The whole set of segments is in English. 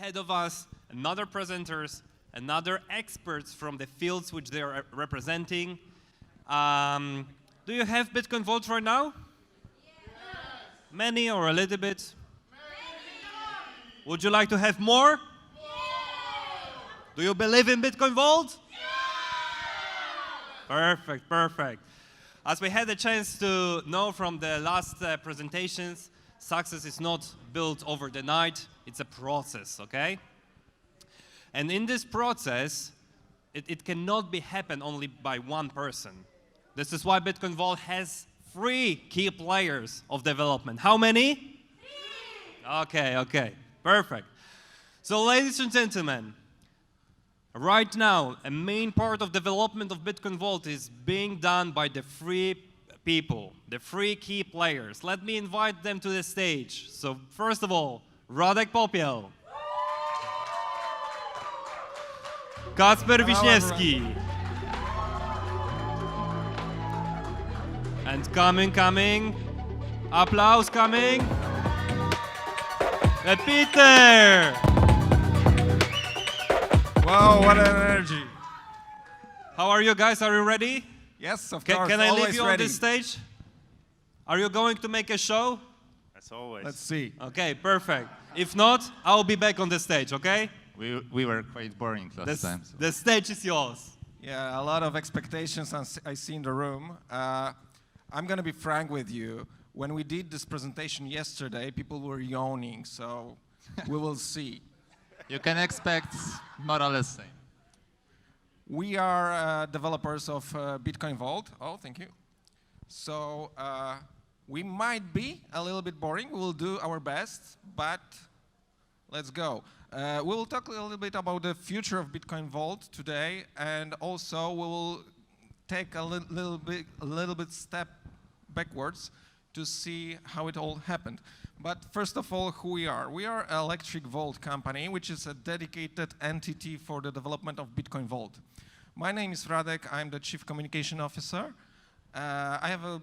ahead of us another presenters, another experts from the fields which they are representing. Do you have Bitcoin Vault right now? Yes. Many or a little bit? Many. Would you like to have more? Yes. Do you believe in Bitcoin Vault? Yes. Perfect, perfect. As we had a chance to know from the last presentations, success is not built over the night, it's a process, okay? And in this process, it cannot be happen only by one person. This is why Bitcoin Vault has 3 key players of development. How many? 3. Okay, perfect. So ladies and gentlemen, right now, a main part of development of Bitcoin Vault is being done by the 3 people, the 3 key players. Let me invite them to the stage. So first of all, Radek Popiel, Kacper Wiśniewski, and coming, applause coming, Peter! Wow, what an energy. How are you guys? Are you ready? Yes, of course. Can I leave Always you on ready. this stage? Are you going to make a show? As always. Let's see. Okay, perfect. If not, I'll be back on the stage, okay? We were quite boring last time. So. The stage is yours. Yeah, a lot of expectations I see in the room. I'm going to be frank with you. When we did this presentation yesterday, people were yawning, so we will see. You can expect more or less same. We are developers of Bitcoin Vault. Oh, thank you. So we might be a little bit boring. We will do our best, but let's go. We will talk a little bit about the future of Bitcoin Vault today, and also we will take a little bit step backwards to see how it all happened. But first of all, who we are. We are an Electric Vault company, which is a dedicated entity for the development of Bitcoin Vault. My name is Radek. I'm the Chief Communication Officer. I have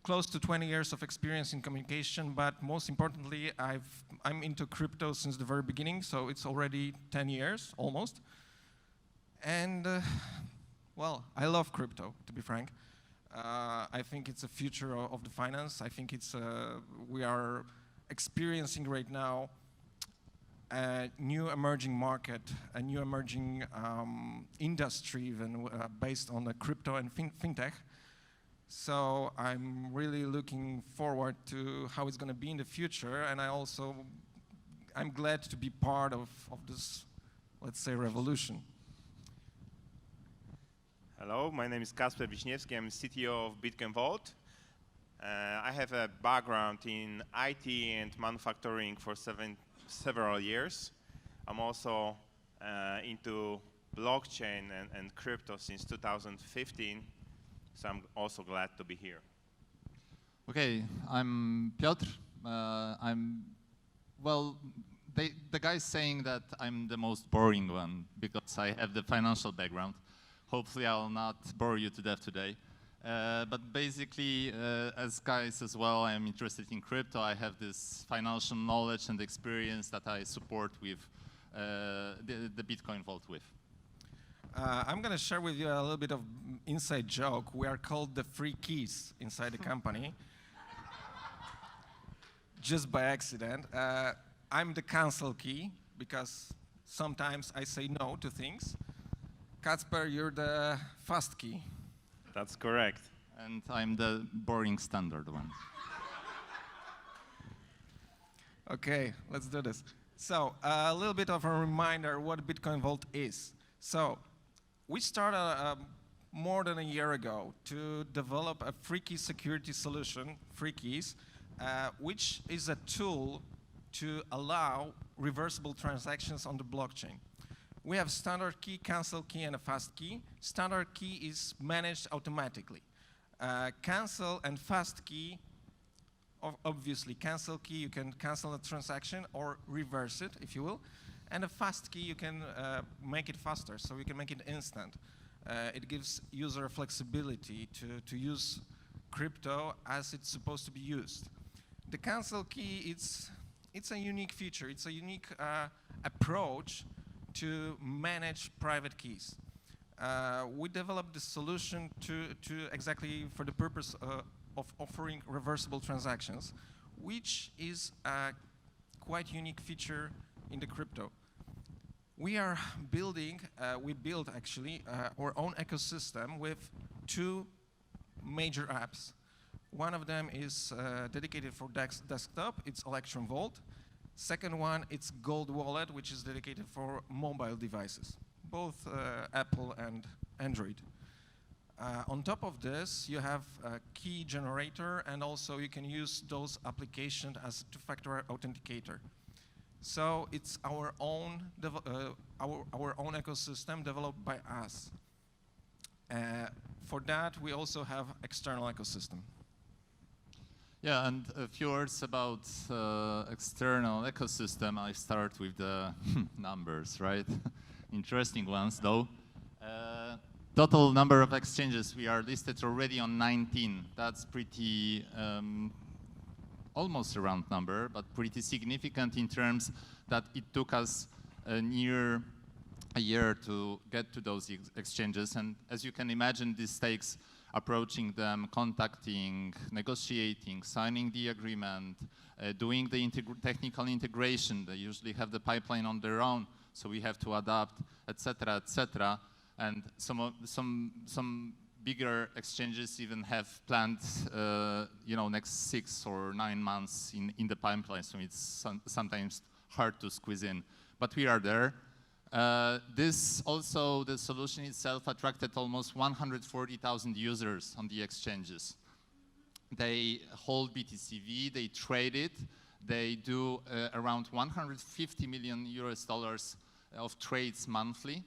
close to 20 years of experience in communication, but most importantly, I'm into crypto since the very beginning, so it's already 10 years, almost. And, well, I love crypto, to be frank. I think it's a future of the finance. I think we are experiencing right now a new emerging market, a new emerging industry even based on the crypto and fintech. So I'm really looking forward to how it's going to be in the future, and I'm glad to be part of this, let's say, revolution. Hello, my name is Kacper Wiśniewski. I'm CTO of Bitcoin Vault. I have a background in IT and manufacturing for several years. I'm also into blockchain and crypto since 2015, so I'm also glad to be here. Okay, I'm Piotr. The guy's saying that I'm the most boring one because I have the financial background. Hopefully I will not bore you to death today. But basically, as guys as well, I am interested in crypto. I have this financial knowledge and experience that I support with the Bitcoin Vault with. I'm going to share with you a little bit of inside joke. We are called the 3 keys inside the company. Just by accident. I'm the cancel key because sometimes I say no to things. Kacper, you're the fast key. That's correct. And I'm the boring standard one. Okay, let's do this. So, a little bit of a reminder what Bitcoin Vault is. So, we started more than a year ago to develop a 3-key security solution, 3 keys, which is a tool to allow reversible transactions on the blockchain. We have standard key, cancel key, and a fast key. Standard key is managed automatically. Cancel and fast key, obviously cancel key, you can cancel a transaction or reverse it, if you will. And a fast key, you can make it faster, so you can make it instant. It gives user flexibility to use crypto as it's supposed to be used. The cancel key, it's a unique feature. It's a unique approach to manage private keys. We developed this solution to exactly for the purpose of offering reversible transactions, which is a quite unique feature in the crypto. We are building, we built actually our own ecosystem with two major apps. One of them is dedicated for desktop, it's Electrum Vault. Second one, it's Gold Wallet, which is dedicated for mobile devices, both Apple and Android. On top of this, you have a key generator, and also you can use those applications as a two-factor authenticator. So it's our own ecosystem developed by us. For that, we also have external ecosystem. Yeah, and a few words about external ecosystem. I start with the numbers, right? Interesting ones, though. Total number of exchanges, we are listed already on 19. That's pretty almost a round number, but pretty significant in terms that it took us near a year to get to those exchanges. And as you can imagine, this takes approaching them, contacting, negotiating, signing the agreement, doing the technical integration. They usually have the pipeline on their own, so we have to adapt, etc., etc. And some bigger exchanges even have planned, next 6 or 9 months in the pipeline, so it's sometimes hard to squeeze in. But we are there. This also, the solution itself attracted almost 140,000 users on the exchanges. They hold BTCV, they trade it, they do around 150 million US dollars of trades monthly.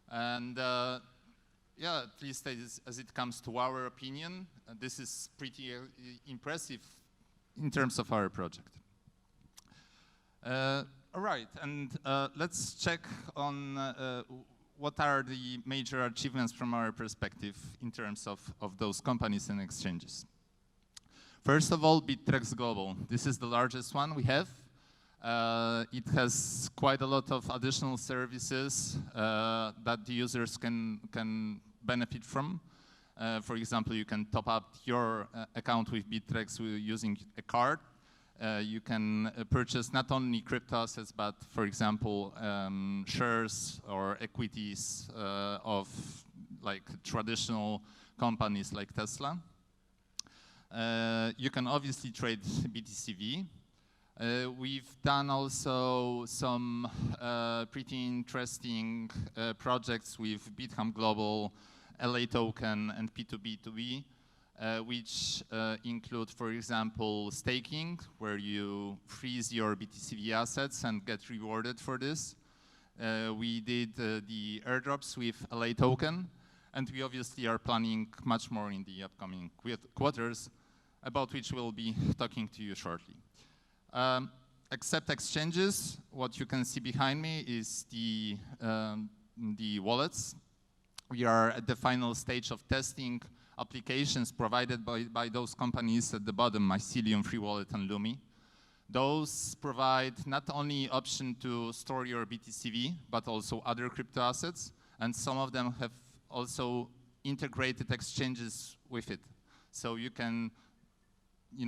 And yeah, at least as it comes to our opinion, this is pretty impressive in terms of our project. All right, and let's check on what are the major achievements from our perspective in terms of those companies and exchanges. First of all, Bittrex Global. This is the largest one we have. It has quite a lot of additional services that the users can benefit from. For example, you can top up your account with Bittrex using a card. You can purchase not only crypto assets, but for example, shares or equities of like traditional companies like Tesla. You can obviously trade BTCV. We've done also some pretty interesting projects with Bithumb Global, LA Token, and P2B2B. Which include, for example, staking, where you freeze your BTCV assets and get rewarded for this. We did the airdrops with LA Token, and we obviously are planning much more in the upcoming quarters, about which we'll be talking to you shortly. Except exchanges, what you can see behind me is the wallets. We are at the final stage of testing applications provided by those companies at the bottom, Mycelium, Free Wallet, and Lumi. Those provide not only option to store your BTCV, but also other crypto assets, and some of them have also integrated exchanges with it. So you can,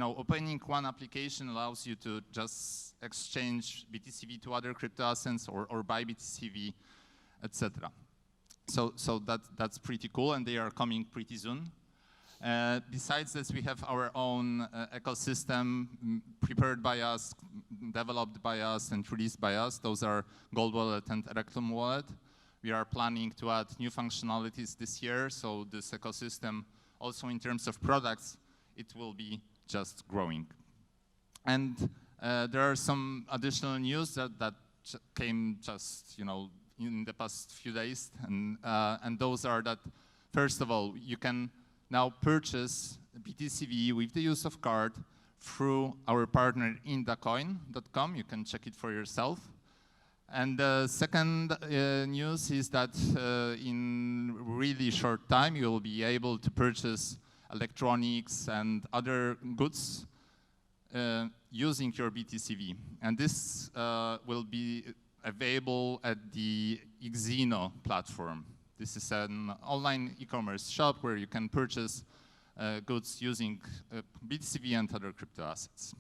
opening one application allows you to just exchange BTCV to other crypto assets or buy BTCV, etc. So that's pretty cool, and they are coming pretty soon. Besides this, we have our own ecosystem prepared by us, developed by us, and released by us. Those are Gold Wallet and Electrum Wallet. We are planning to add new functionalities this year, so this ecosystem, also in terms of products, it will be just growing. And there are some additional news that came just, in the past few days, and those are that, first of all, you can now purchase BTCV with the use of card through our partner indacoin.com. You can check it for yourself. And the second news is that in really short time, you will be able to purchase electronics and other goods using your BTCV. And this will be available at the Xeno platform. This is an online e-commerce shop where you can purchase goods using BTCV and other crypto assets.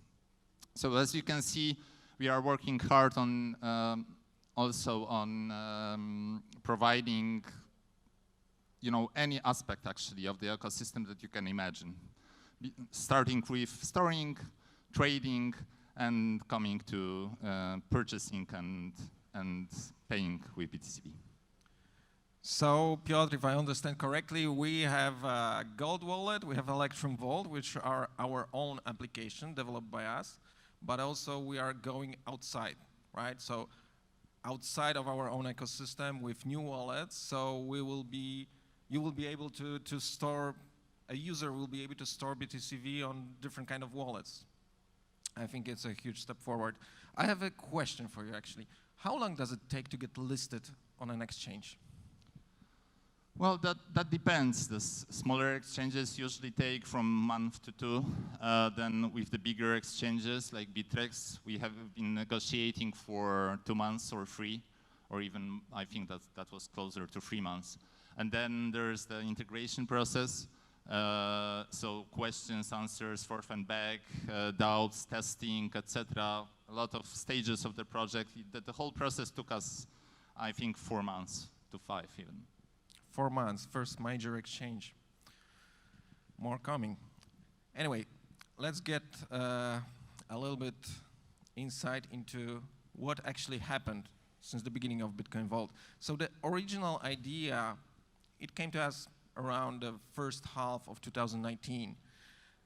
So as you can see, we are working hard on also on providing any aspect actually of the ecosystem that you can imagine. Starting with storing, trading, and coming to purchasing and paying with BTCV. So, Piotr, if I understand correctly, we have a Gold Wallet, we have Electrum Vault, which are our own application developed by us, but also we are going outside, right? So, outside of our own ecosystem with new wallets, so you will be able to store, a user will be able to store BTCV on different kind of wallets. I think it's a huge step forward. I have a question for you, actually. How long does it take to get listed on an exchange? Well, that depends. The smaller exchanges usually take from a month to 2. Then with the bigger exchanges like Bittrex, we have been negotiating for 2 months or 3, or even I think that was closer to 3 months. And then there's the integration process. So questions, answers, forth and back, doubts, testing, etc. A lot of stages of the project. The whole process took us, I think, 4 months to 5 even. 4 months, first major exchange. More coming. Anyway, let's get a little bit insight into what actually happened since the beginning of Bitcoin Vault. So the original idea, it came to us around the first half of 2019.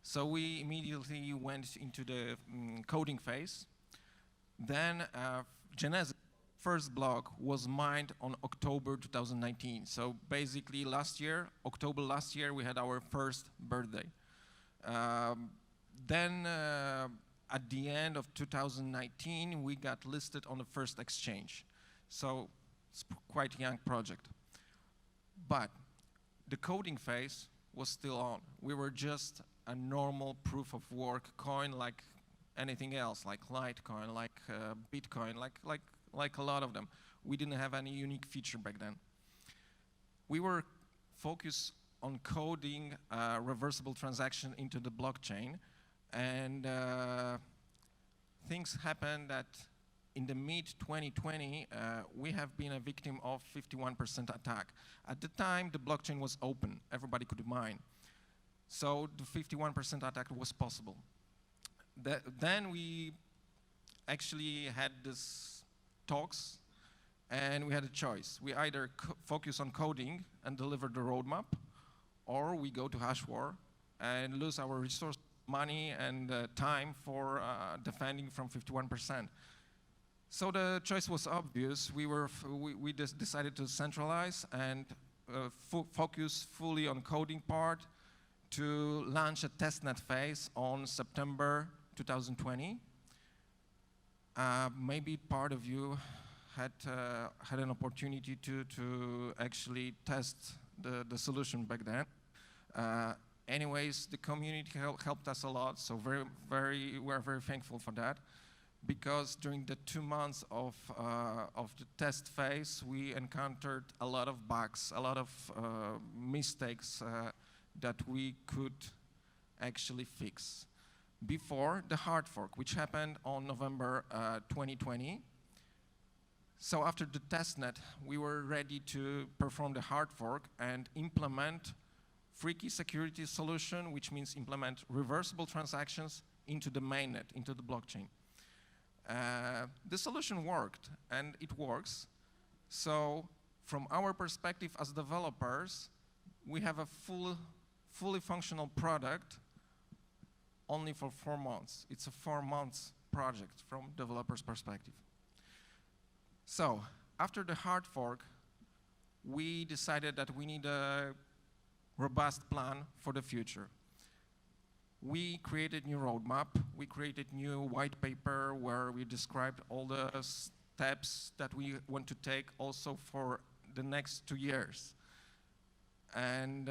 So we immediately went into the coding phase. Then Genesis first block was mined on October 2019. So basically October last year, we had our first birthday. Then at the end of 2019, we got listed on the first exchange. So it's quite a young project. But the coding phase was still on. We were just a normal proof of work coin like anything else, like Litecoin, like Bitcoin, like a lot of them. We didn't have any unique feature back then. We were focused on coding reversible transaction into the blockchain, and things happened that in the mid-2020, we have been a victim of 51% attack. At the time, the blockchain was open. Everybody could mine. So the 51% attack was possible. Then we actually had this talks, and we had a choice. We either focus on coding and deliver the roadmap, or we go to hash war and lose our resource, money, and time for defending from 51%. So the choice was obvious. We just decided to centralize and focus fully on coding part to launch a testnet phase on September 2020. Maybe part of you had an opportunity to actually test the solution back then. Anyways, the community helped us a lot, so we're very thankful for that. Because during the 2 months of the test phase, we encountered a lot of bugs, a lot of mistakes that we could actually fix. Before the hard fork, which happened on November 2020. So after the testnet, we were ready to perform the hard fork and implement freaky security solution, which means implement reversible transactions into the mainnet, into the blockchain. The solution worked, and it works. So from our perspective as developers, we have a fully functional product only for 4 months. It's a 4 months project from developer's perspective. So after the hard fork, we decided that we need a robust plan for the future. We created new roadmap. We created new white paper where we described all the steps that we want to take also for the next 2 years. And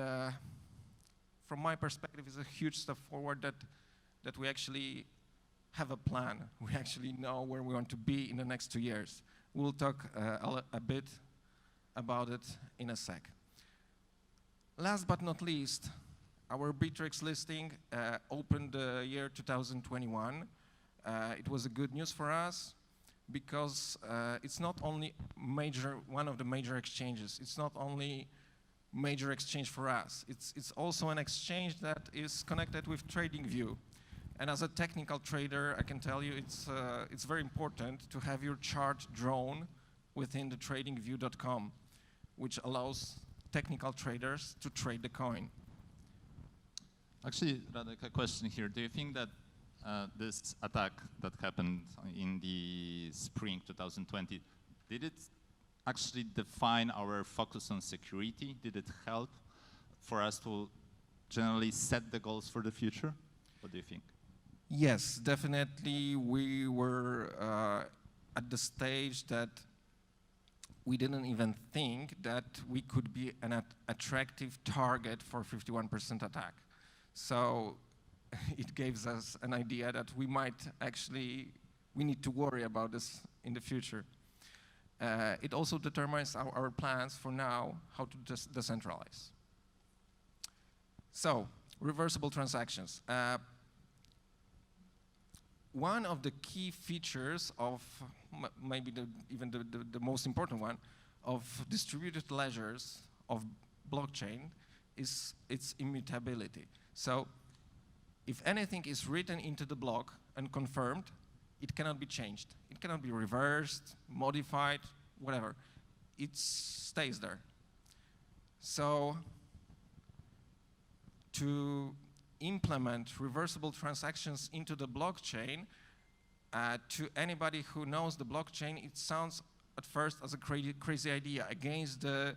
from my perspective, it's a huge step forward that we actually have a plan. We actually know where we want to be in the next 2 years. We'll talk a bit about it in a sec. Last but not least, our Bittrex listing opened the year 2021. It was a good news for us because it's not only one of the major exchanges. It's not only major exchange for us. It's also an exchange that is connected with TradingView. And as a technical trader, I can tell you it's very important to have your chart drawn within the tradingview.com, which allows technical traders to trade the coin. Actually, Radek, a question here. Do you think that this attack that happened in the spring 2020, did it actually define our focus on security? Did it help for us to generally set the goals for the future? What do you think? Yes, definitely. We were at the stage that we didn't even think that we could be an attractive target for 51% attack. So it gives us an idea that we need to worry about this in the future. It also determines our plans for now, how to decentralize. So, reversible transactions. One of the key features of, maybe even the most important one, of distributed ledgers of blockchain is its immutability. So if anything is written into the block and confirmed, it cannot be changed. It cannot be reversed, modified, whatever. It stays there. So to implement reversible transactions into the blockchain, to anybody who knows the blockchain, it sounds at first as a crazy idea against the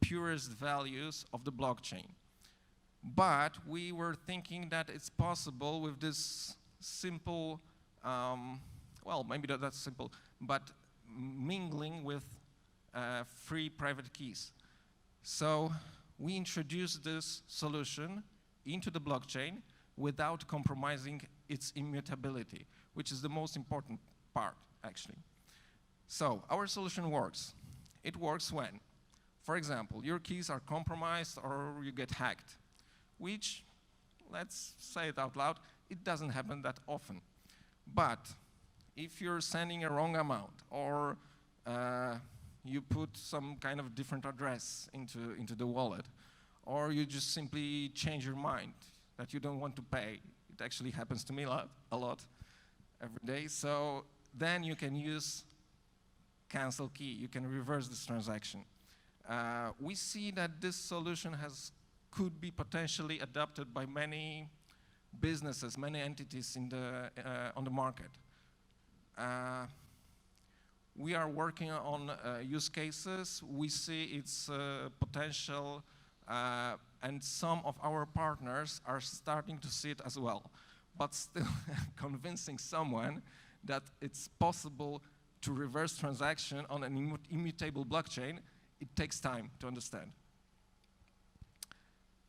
purest values of the blockchain. But we were thinking that it's possible with this simple, well, maybe that's simple, but mingling with free private keys. So we introduced this solution into the blockchain without compromising its immutability, which is the most important part, actually. So our solution works. It works when, for example, your keys are compromised or you get hacked, which, let's say it out loud, it doesn't happen that often. But if you're sending a wrong amount or you put some kind of different address into the wallet, or you just simply change your mind that you don't want to pay. It actually happens to me a lot every day. So then you can use cancel key. You can reverse this transaction. We see that this solution could be potentially adopted by many businesses, many entities on the market. We are working on use cases. We see its potential, and some of our partners are starting to see it as well. But still, convincing someone that it's possible to reverse transaction on an immutable blockchain, it takes time to understand.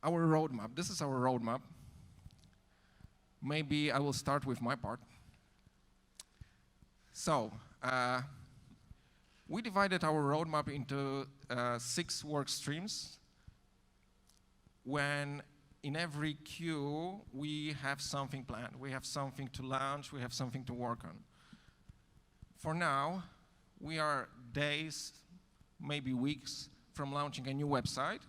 Our roadmap. This is our roadmap. Maybe I will start with my part. So, we divided our roadmap into 6 work streams. When in every queue, we have something planned. We have something to launch. We have something to work on. For now, we are days, maybe weeks from launching a new website,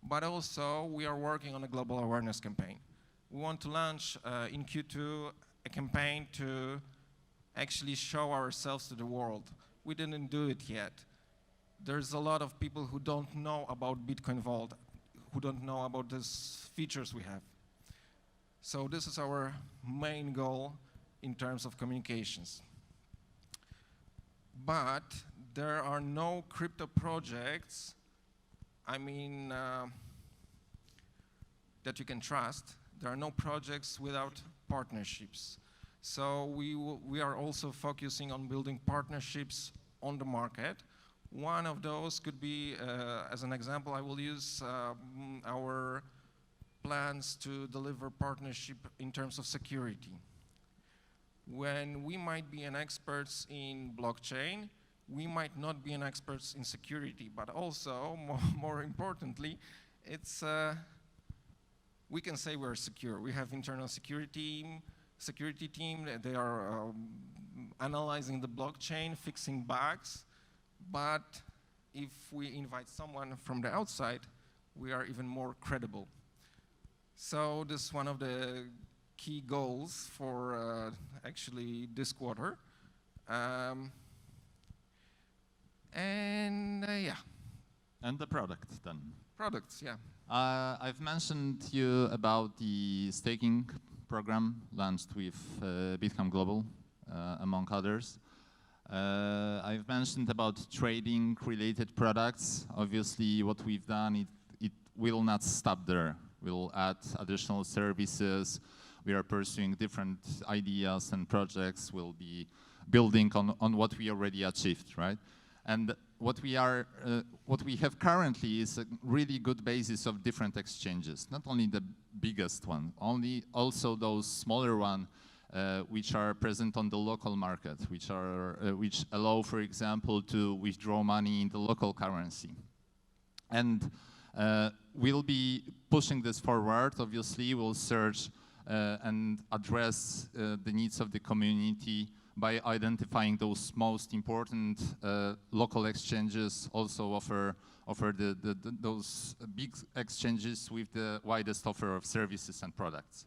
but also we are working on a global awareness campaign. We want to launch in Q2 a campaign to actually show ourselves to the world. We didn't do it yet. There's a lot of people who don't know about Bitcoin Vault, who don't know about these features we have. So this is our main goal in terms of communications. But there are no crypto projects, that you can trust. There are no projects without partnerships. So we are also focusing on building partnerships on the market. One of those could be, as an example, I will use our plans to deliver partnership in terms of security. When we might be an experts in blockchain, we might not be an experts in security, but also, more importantly, it's we can say we're secure. We have internal security team. They are analyzing the blockchain, fixing bugs. But if we invite someone from the outside, we are even more credible. So this is one of the key goals for actually this quarter. Yeah. And the product then. Products, yeah. I've mentioned you about the staking program launched with Bitcom Global, among others. I've mentioned about trading related products. Obviously, what we've done, it will not stop there. We'll add additional services. We are pursuing different ideas and projects. We'll be building on what we already achieved, right? And what we have currently is a really good basis of different exchanges. Not only the biggest one, also those smaller ones which are present on the local market, which allow, for example, to withdraw money in the local currency. And we'll be pushing this forward. Obviously, we'll search and address the needs of the community by identifying those most important local exchanges, also offer those big exchanges with the widest offer of services and products.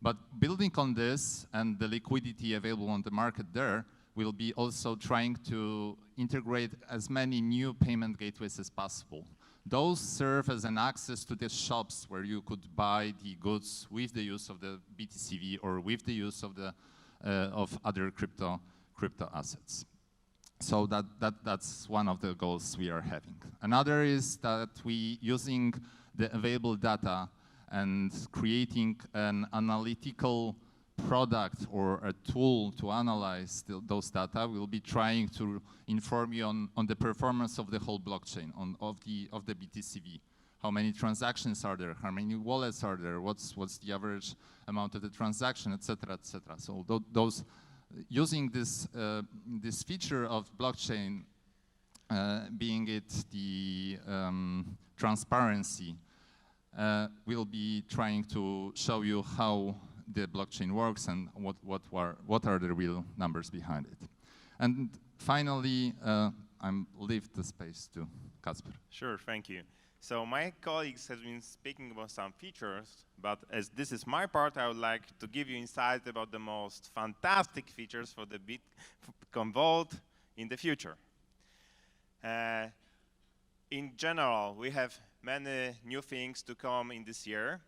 But building on this and the liquidity available on the market there, we'll be also trying to integrate as many new payment gateways as possible. Those serve as an access to the shops where you could buy the goods with the use of the BTCV or with the use of the of other crypto assets. So that's one of the goals we are having. Another is that we using the available data and creating an analytical product or a tool to analyze those data. We'll be trying to inform you on the performance of the whole blockchain, of the BTCV. How many transactions are there? How many wallets are there? What's the average amount of the transaction, etc., etc. So those using this this feature of blockchain, being it the transparency, we'll be trying to show you how the blockchain works and what are the real numbers behind it. And finally, I'm leave the space to Kasper. Sure, thank you. So my colleagues have been speaking about some features, but as this is my part, I would like to give you insight about the most fantastic features for the Bitcoin Vault in the future. In general, we have many new things to come in this year.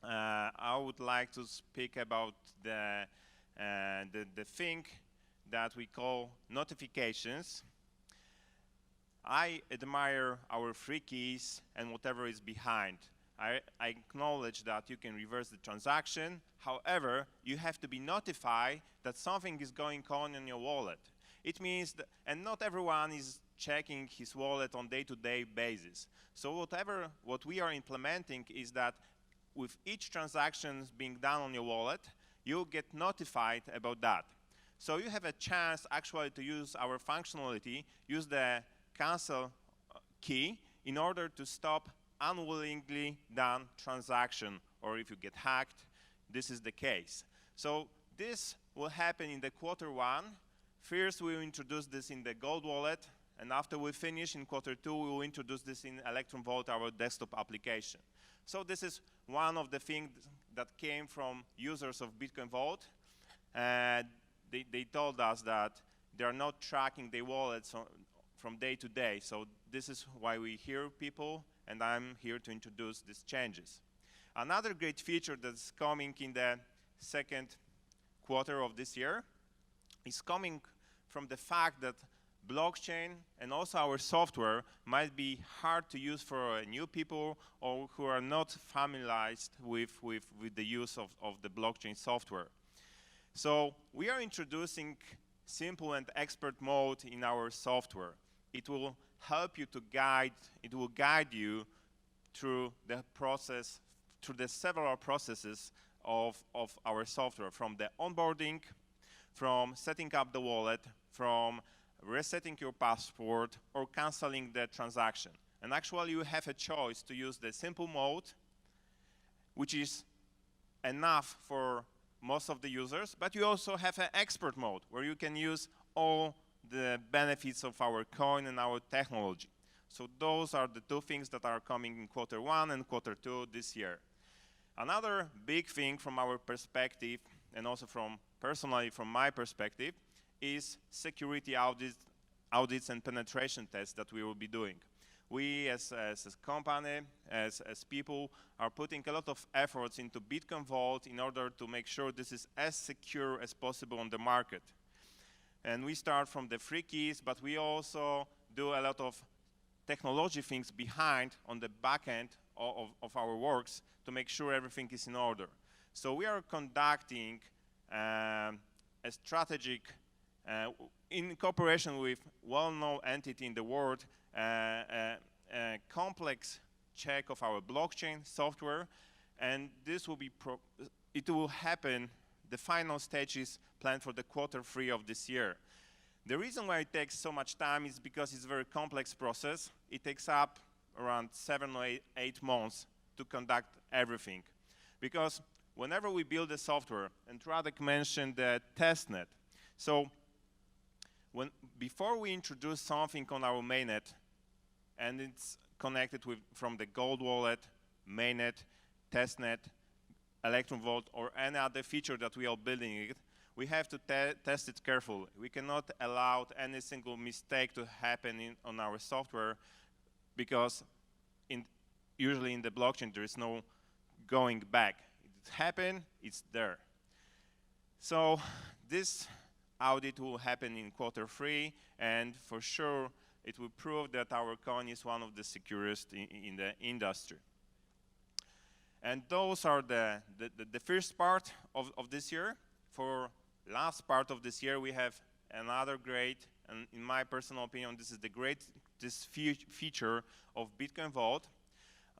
I would like to speak about the thing that we call notifications. I admire our free keys and whatever is behind. I acknowledge that you can reverse the transaction. However, you have to be notified that something is going on in your wallet. It means that, and not everyone is checking his wallet on day-to-day basis. So what we are implementing is that with each transaction being done on your wallet, you'll get notified about that. So you have a chance actually to use our functionality, use the cancel key in order to stop unwillingly done transaction, or if you get hacked, this is the case. So this will happen in the Q1. First, we will introduce this in the Gold Wallet, and after we finish in Q2, we will introduce this in Electrum Vault, our desktop application. So this is one of the things that came from users of Bitcoin Vault. They told us that they are not tracking their wallets from day to day. So this is why we hear people, and I'm here to introduce these changes. Another great feature that's coming in the Q2 of this year is coming from the fact that blockchain and also our software might be hard to use for new people or who are not familiarized with the use of the blockchain software. So we are introducing simple and expert mode in our software. It will help you to guide you through the process, through the several processes of our software, from the onboarding, from setting up the wallet, from resetting your password, or canceling the transaction. And actually, you have a choice to use the simple mode, which is enough for most of the users, but you also have an expert mode, where you can use all the benefits of our coin and our technology. So those are the two things that are coming in Q1 and Q2 this year. Another big thing from our perspective, and also personally from my perspective, is security audits and penetration tests that we will be doing. We as a company, as people, are putting a lot of efforts into Bitcoin Vault in order to make sure this is as secure as possible on the market. And we start from the free keys, but we also do a lot of technology things behind on the back end of our works to make sure everything is in order. So we are conducting a strategic, in cooperation with well-known entity in the world, a complex check of our blockchain software, and this will be it will happen. The final stage is planned for the Q3 of this year. The reason why it takes so much time is because it's a very complex process. It takes up around 7 or 8 months to conduct everything. Because whenever we build a software, and Radek mentioned the testnet, so before we introduce something on our mainnet, and it's connected from the Gold Wallet, mainnet, testnet, Electrum Vault, or any other feature that we are building it, we have to test it carefully. We cannot allow any single mistake to happen on our software, because usually in the blockchain there is no going back. It happened, it's there. So this audit will happen in Q3, and for sure it will prove that our coin is one of the securest in the industry. And those are the first part of this year. For last part of this year, we have another great, and in my personal opinion, this is the greatest feature of Bitcoin Vault.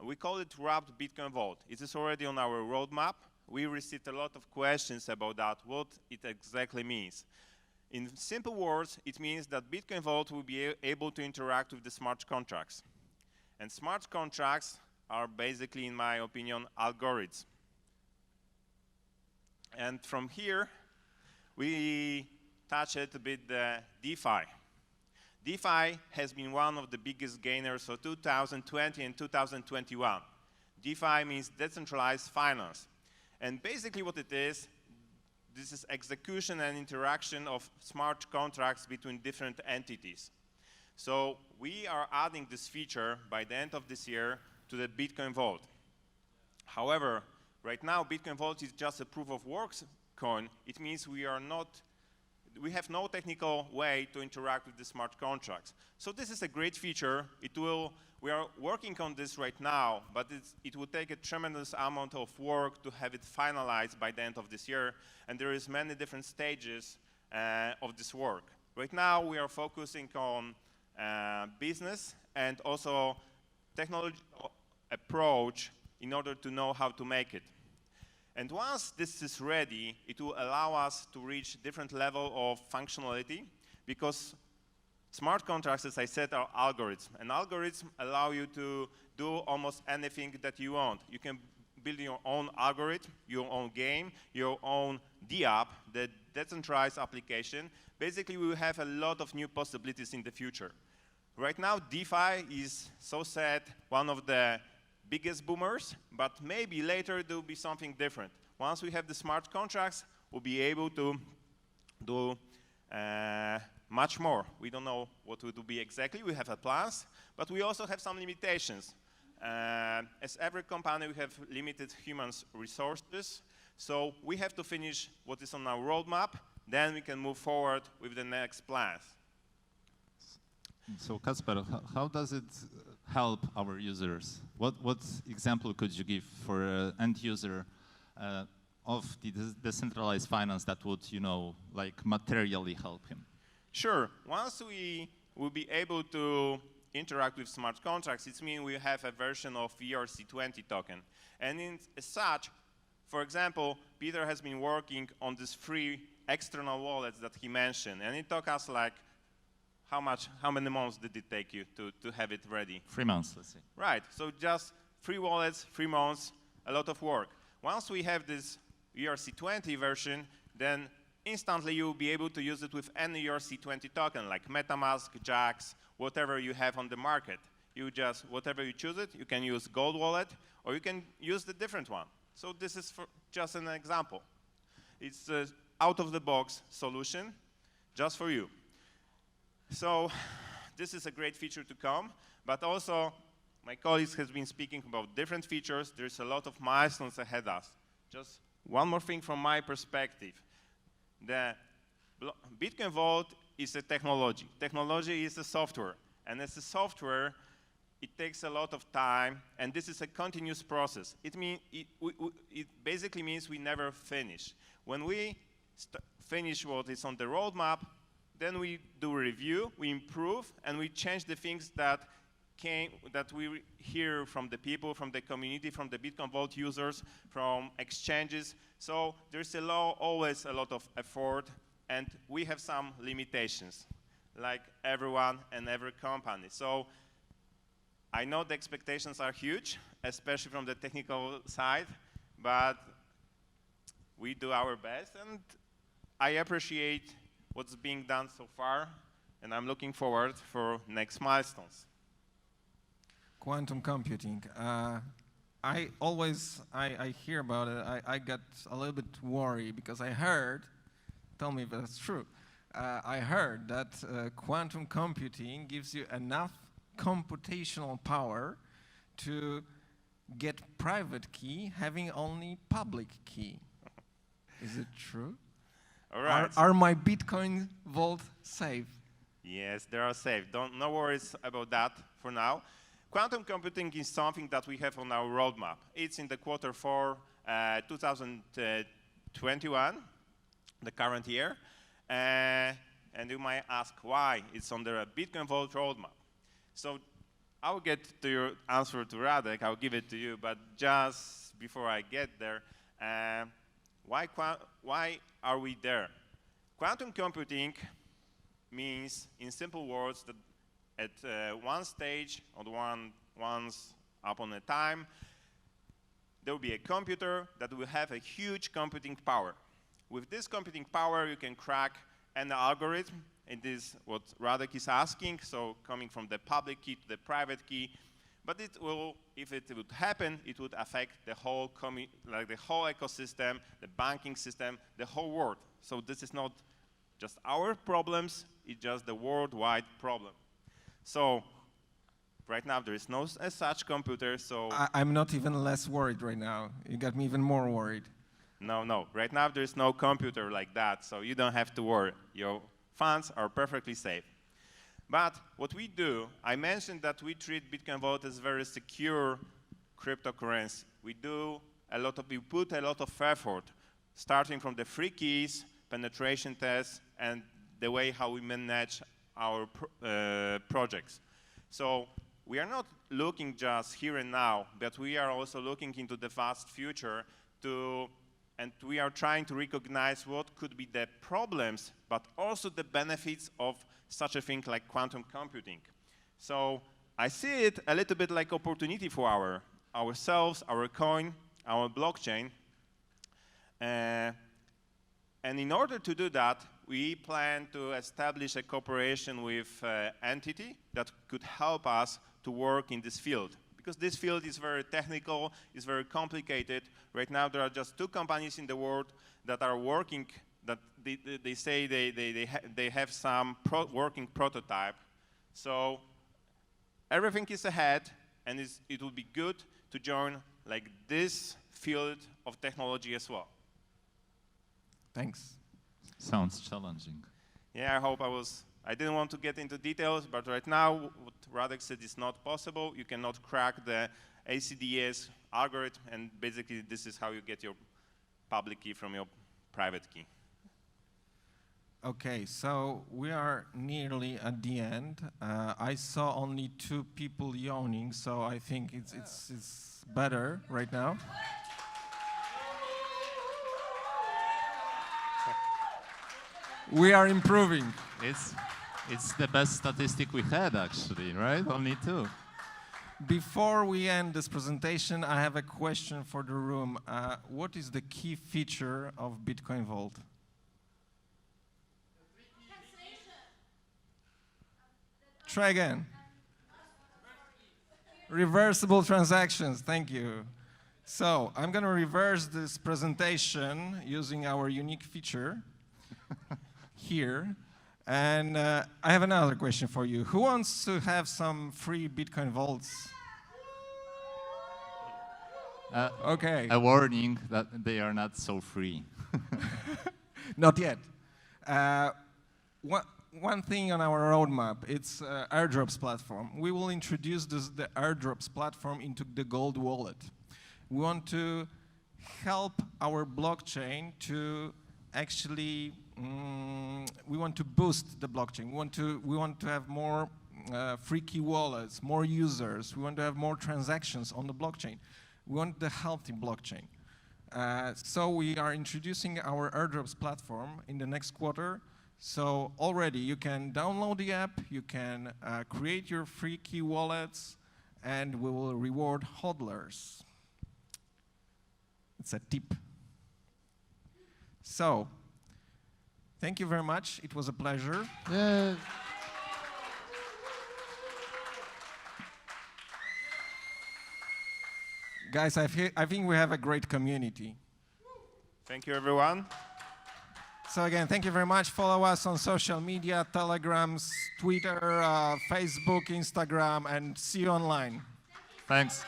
We call it Wrapped Bitcoin Vault. It is already on our roadmap. We received a lot of questions about that, what it exactly means. In simple words, it means that Bitcoin Vault will be able to interact with the smart contracts. And smart contracts are basically, in my opinion, algorithms. And from here, we touch a bit the DeFi. DeFi has been one of the biggest gainers of 2020 and 2021. DeFi means decentralized finance. And basically what it is, this is execution and interaction of smart contracts between different entities. So we are adding this feature by the end of this year to the Bitcoin Vault. However, right now Bitcoin Vault is just a proof of works coin. It means we have no technical way to interact with the smart contracts. So this is a great feature. We are working on this right now, but it will take a tremendous amount of work to have it finalized by the end of this year, and there is many different stages of this work. Right now, we are focusing on business and also technological approach in order to know how to make it. And once this is ready, it will allow us to reach different level of functionality, because smart contracts, as I said, are algorithms. And algorithms allow you to do almost anything that you want. You can build your own algorithm, your own game, your own DApp, the decentralized application. Basically, we will have a lot of new possibilities in the future. Right now, DeFi is, so said, one of the biggest boomers, but maybe later there will be something different. Once we have the smart contracts, we'll be able to do much more. We don't know what it will be exactly. We have plans, but we also have some limitations. As every company, we have limited human resources, so we have to finish what is on our roadmap, then we can move forward with the next plans. So Kasper, how does it help our users? What example could you give for an end user of the decentralized finance that would, like materially help him? Sure. Once we will be able to interact with smart contracts, it means we have a version of ERC20 token. And as such, for example, Peter has been working on this free external wallets that he mentioned, and it took us like how many months did it take you to have it ready? 3 months, let's say. Right, so just 3 wallets, 3 months, a lot of work. Once we have this ERC20 version, then instantly you will be able to use it with any ERC20 token, like MetaMask, JAX, whatever you have on the market. You just, whatever you choose it, you can use Gold Wallet, or you can use the different one. So this is just an example. It's an out-of-the-box solution just for you. So this is a great feature to come, but also my colleagues have been speaking about different features. There's a lot of milestones ahead of us. Just one more thing from my perspective. The Bitcoin Vault is a technology. Technology is a software. And as a software, it takes a lot of time, and this is a continuous process. It basically means we never finish. When we finish what is on the roadmap, then we do a review, we improve, and we change the things that we hear from the people, from the community, from the Bitcoin Vault users, from exchanges. So there's always a lot of effort, and we have some limitations, like everyone and every company. So I know the expectations are huge, especially from the technical side, but we do our best, and I appreciate what's being done so far, and I'm looking forward for next milestones. Quantum computing. I hear about it. I got a little bit worried because I heard, tell me if that's true, I heard that quantum computing gives you enough computational power to get private key having only public key. Is it true? All right. Are my Bitcoin Vault safe? Yes, they are safe. No worries about that for now. Quantum computing is something that we have on our roadmap. It's in the Q4 2021, the current year. And you might ask why it's on the Bitcoin Vault roadmap. So I'll get to your answer to Radek. I'll give it to you. But just before I get there, why are we there? Quantum computing means, in simple words, that at one stage, or once upon a time, there will be a computer that will have a huge computing power. With this computing power, you can crack an algorithm. It is what Radek is asking, so coming from the public key to the private key. But it will, if it would happen, it would affect the whole ecosystem, the banking system, the whole world. So this is not just our problems, it's just the worldwide problem. So right now there is no such computer, so... I'm not even less worried right now. You got me even more worried. No. Right now there is no computer like that, so you don't have to worry. Your funds are perfectly safe. But what we do, I mentioned that we treat Bitcoin Vault as very secure cryptocurrency. We put a lot of effort, starting from the free keys, penetration tests, and the way how we manage our projects. So we are not looking just here and now, but we are also looking into the vast future and we are trying to recognize what could be the problems, but also the benefits of such a thing like quantum computing. So I see it a little bit like opportunity for ourselves, our coin, our blockchain. And in order to do that, we plan to establish a cooperation with an entity that could help us to work in this field. Because this field is very technical, it's very complicated. Right now there are just 2 companies in the world that are working, that they say they have some working prototype. So everything is ahead, and it would be good to join like this field of technology as well. Thanks. Sounds challenging. Yeah, I didn't want to get into details, but right now, what Radek said is not possible. You cannot crack the ACDS algorithm, and basically this is how you get your public key from your private key. Okay, so we are nearly at the end. I saw only 2 people yawning, so I think it's better right now. We are improving. It's the best statistic we had, actually, right? Only 2. Before we end this presentation, I have a question for the room. What is the key feature of Bitcoin Vault? Try again. Reversible transactions, thank you. So I'm going to reverse this presentation using our unique feature here. And I have another question for you. Who wants to have some free Bitcoin vaults? Okay. A warning that they are not so free. Not yet. One thing on our roadmap, it's airdrops platform. We will introduce the airdrops platform into the Gold Wallet. We want to help our blockchain to actually, we want to boost the blockchain. We want to have more free key wallets, more users. We want to have more transactions on the blockchain. We want the healthy blockchain. So we are introducing our airdrops platform in the next quarter. So already you can download the app, you can create your free key wallets, and we will reward hodlers. It's a tip. So, thank you very much. It was a pleasure. Yeah. Guys, I think we have a great community. Thank you, everyone. So again, thank you very much. Follow us on social media, Telegrams, Twitter, Facebook, Instagram, and see you online. Thanks.